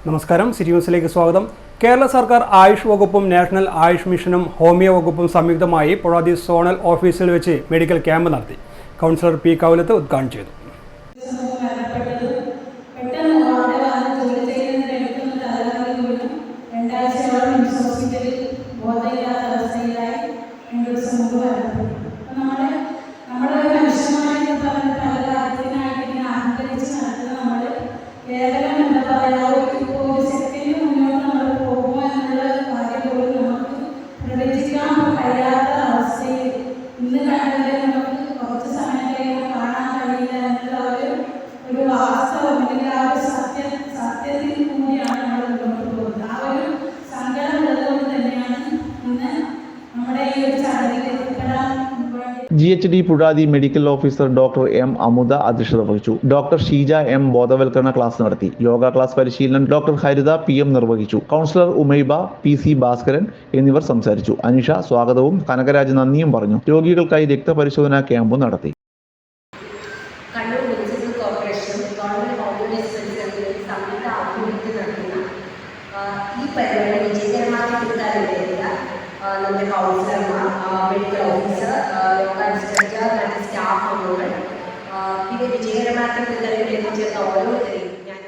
നമസ്കാരം, സിറ്റി ന്യൂസിലേക്ക് സ്വാഗതം. കേരള സർക്കാർ ആയുഷ് വകുപ്പും നാഷണൽ ആയുഷ് മിഷനും ഹോമിയോ വകുപ്പും സംയുക്തമായി പൊഴാതി സോണൽ ഓഫീസിൽ വെച്ച് മെഡിക്കൽ ക്യാമ്പ് നടത്തി. കൗൺസിലർ പി കൗലത്ത് ഉദ്ഘാടനം ചെയ്തു. GHD Puzhathi medical officer doctor M Amudha അധ്യക്ഷത വഹിച്ചു. ഡോക്ടർ ഷീജ എം ബോധവൽക്കരണ ക്ലാസ് നടത്തി. യോഗ ക്ലാസ് പരിശീലനം ഡോക്ടർ ഹരിത PM നിർവഹിച്ചു. കൗൺസിലർ ഉമൈബ, PC ഭാസ്കരൻ എന്നിവർ സംസാരിച്ചു. അനിഷ സ്വാഗതവും കനകരാജ് നന്ദിയും പറഞ്ഞു. രോഗികൾക്കായി രക്തപരിശോധനാ ക്യാമ്പും നടത്തി. ഈ പരിപാടി വിജയകരമാക്കി തീർക്കാനിടയില്ല നമ്മുടെ കൗൺസിലർമാർ, medical officer, local district staff അംഗങ്ങൾ, പിന്നെ വിജയകരമാക്കി തീർക്കാനിടയിൽ എത്തിച്ചേർന്ന ഓരോരുത്തരെയും ഞാൻ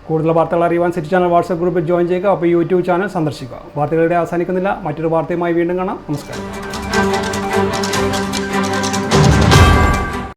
കൂടുതൽ വാർത്തകൾ അറിയുവാൻ സിറ്റി ചാനൽ വാട്സ്ആപ്പ് ഗ്രൂപ്പിൽ ജോയിൻ ചെയ്യുക. അപ്പോൾ യൂട്യൂബ് ചാനൽ സന്ദർശിക്കുക. വാർത്തകളുടെ അവസാനിക്കുന്നില്ല. മറ്റൊരു വാർത്തയുമായി വീണ്ടും കാണാം. നമസ്കാരം.